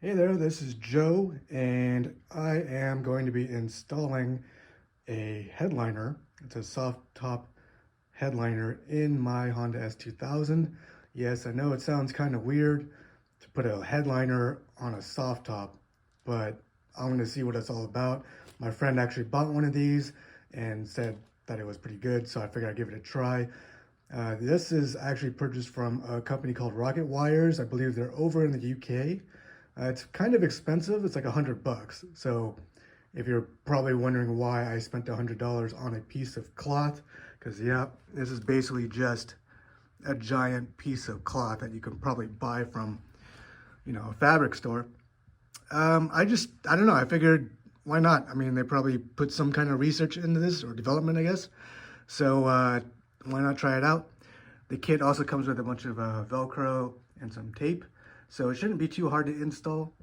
Hey there, this is Joe, and I am going to be installing a headliner. It's a soft top headliner in my Honda S2000. Yes, I know it sounds kind of weird to put a headliner on a soft top, but I'm going to see what it's all about. My friend actually bought one of these and said that it was pretty good, so I figured I'd give it a try. This is actually purchased from a company called Rocket Wires. I believe they're over in the UK. It's kind of expensive. It's like $100. So if you're probably wondering why I spent $100 on a piece of cloth, because yeah, this is basically just a giant piece of cloth that you can probably buy from, a fabric store. I don't know. I figured why not? I mean, they probably put some kind of research into this or development, I guess. So why not try it out? The kit also comes with a bunch of Velcro and some tape. So it shouldn't be too hard to install.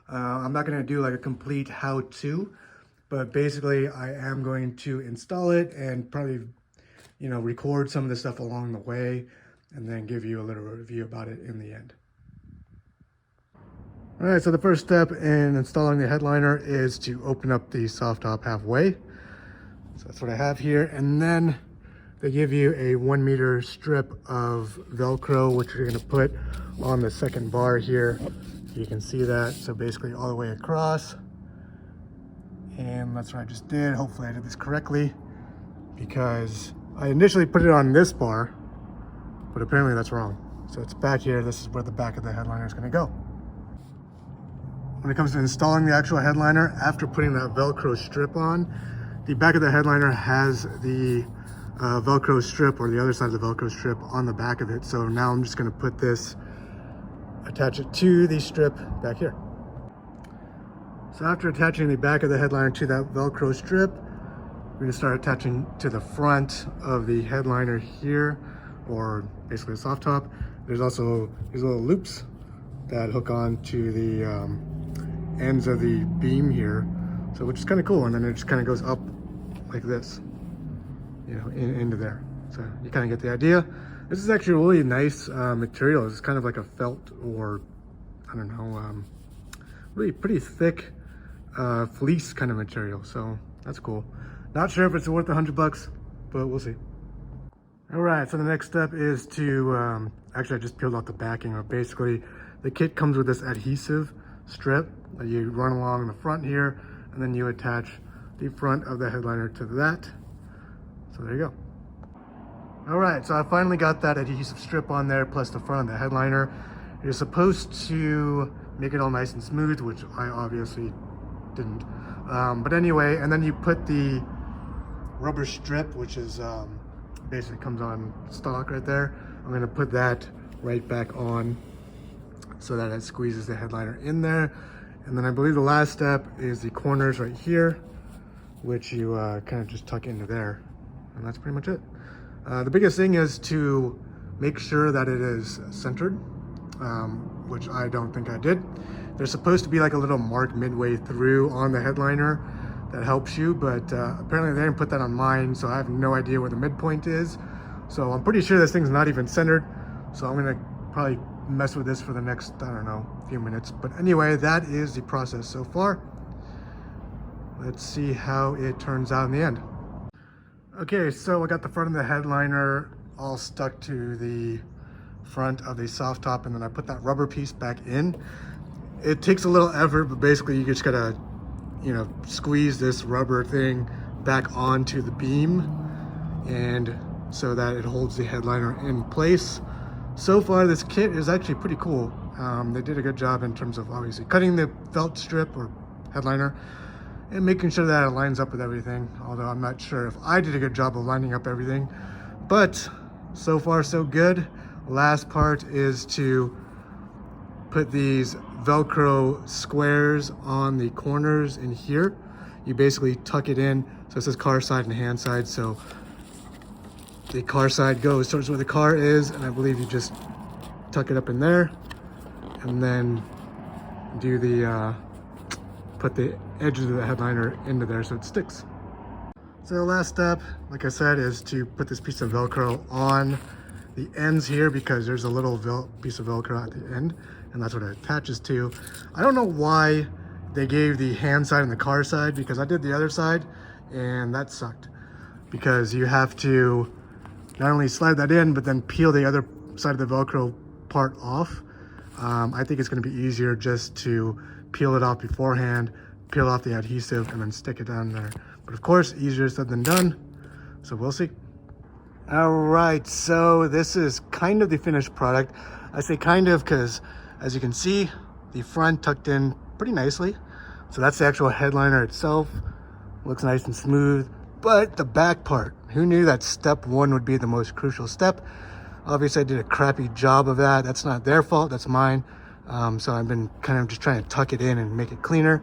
I'm not going to do like a complete how-to, but basically I am going to install it and probably, record some of the stuff along the way and then give you a little review about it in the end. All right, so the first step in installing the headliner is to open up the soft top halfway. So that's what I have here. And then they give you a 1 meter strip of Velcro, which you're gonna put on the second bar here. You can see that. So basically all the way across. And that's what I just did. Hopefully I did this correctly because I initially put it on this bar, but apparently that's wrong. So it's back here. This is where the back of the headliner is gonna go. When it comes to installing the actual headliner, after putting that Velcro strip on, the back of the headliner has the Velcro strip, or the other side of the Velcro strip, on the back of it. So now I'm just going to put this, attach it to the strip back here. So after attaching the back of the headliner to that Velcro strip, we're going to start attaching to the front of the headliner here, or basically a soft top. There's also these little loops that hook on to the ends of the beam here, so which is kind of cool. And then it just kind of goes up like this, into there. So you kind of get the idea. This is actually a really nice material. It's kind of like a felt, or I don't know, really pretty thick fleece kind of material. So that's cool. Not sure if it's worth $100, but we'll see. All right, so the next step is to, actually I just peeled off the backing, but basically the kit comes with this adhesive strip that you run along the front here, and then you attach the front of the headliner to that. So there you go. All right, so I finally got that adhesive strip on there, plus the front of the headliner. You're supposed to make it all nice and smooth, which I obviously didn't. But anyway, and then you put the rubber strip, which is basically comes on stock right there. I'm gonna put that right back on so that it squeezes the headliner in there. And then I believe the last step is the corners right here, which you kind of just tuck into there. And that's pretty much it. The biggest thing is to make sure that it is centered, which I don't think I did. There's supposed to be like a little mark midway through on the headliner that helps you, but apparently they didn't put that on mine, so I have no idea where the midpoint is. So I'm pretty sure this thing's not even centered. So I'm gonna probably mess with this for the next, I don't know, few minutes. But anyway, that is the process so far. Let's see how it turns out in the end. Okay, so I got the front of the headliner all stuck to the front of the soft top, and then I put that rubber piece back in. It takes a little effort, but basically you just gotta, squeeze this rubber thing back onto the beam, and so that it holds the headliner in place. So far, this kit is actually pretty cool. They did a good job in terms of obviously cutting the felt strip or headliner and making sure that it lines up with everything. Although I'm not sure if I did a good job of lining up everything, but so far so good. Last part is to put these Velcro squares on the corners in here. You basically tuck it in. So it says car side and hand side. So the car side goes towards where the car is, and I believe you just tuck it up in there, and then do the put the edges of the headliner into there so it sticks. So the last step, like I said, is to put this piece of Velcro on the ends here, because there's a little piece of Velcro at the end, and that's what it attaches to. I don't know why they gave the hand side and the car side, because I did the other side and that sucked, because you have to not only slide that in but then peel the other side of the Velcro part off. I think it's going to be easier just to peel it off beforehand, peel off the adhesive, and then stick it down there. But of course, easier said than done, so we'll see. All right, so this is kind of the finished product. I say kind of because, as you can see, the front tucked in pretty nicely. So that's the actual headliner itself. Looks nice and smooth. But the back part, who knew that step one would be the most crucial step? Obviously, I did a crappy job of that. That's not their fault, that's mine. So I've been kind of just trying to tuck it in and make it cleaner.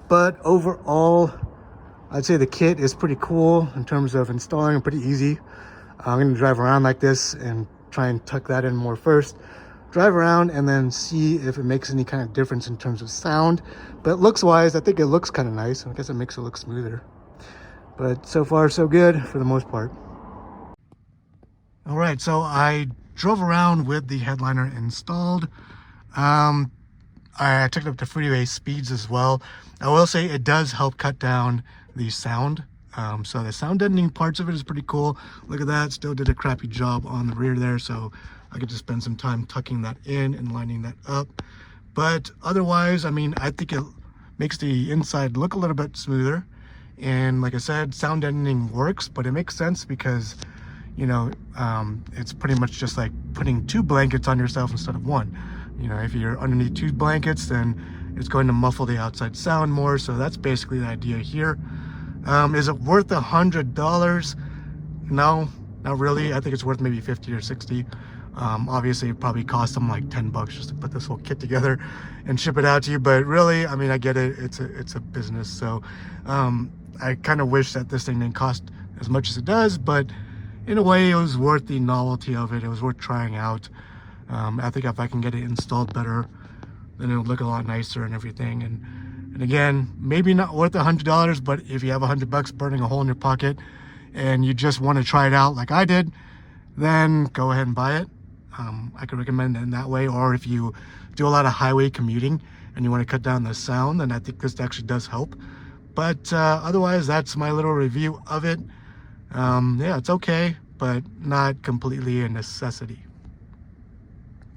But overall, I'd say the kit is pretty cool in terms of installing, pretty easy. I'm going to drive around like this and try and tuck that in more first. Drive around and then see if it makes any kind of difference in terms of sound. But looks wise, I think it looks kind of nice. I guess it makes it look smoother. But so far so good for the most part. All right, so I drove around with the headliner installed. I took it up to freeway speeds as well. I will say it does help cut down the sound. So the sound deadening parts of it is pretty cool. Look at that, still did a crappy job on the rear there, so I could just spend some time tucking that in and lining that up. But otherwise, I mean, I think it makes the inside look a little bit smoother. And like I said, sound deadening works, but it makes sense because, you know, it's pretty much just like putting 2 blankets on yourself instead of 1. You know, if you're underneath 2 blankets, then it's going to muffle the outside sound more. So that's basically the idea here. Is it worth $100? No, not really. I think it's worth maybe 50 or 60. Obviously it probably cost them like 10 bucks just to put this whole kit together and ship it out to you. But really, I mean, I get it. It's a business. So I kind of wish that this thing didn't cost as much as it does, but in a way it was worth the novelty of it. It was worth trying out. I think if I can get it installed better, then it'll look a lot nicer and everything. And again, maybe not worth $100, but if you have $100 burning a hole in your pocket and you just want to try it out like I did, then go ahead and buy it. I could recommend it in that way. Or if you do a lot of highway commuting and you want to cut down the sound, then I think this actually does help. But otherwise, that's my little review of it. Yeah, it's okay, but not completely a necessity.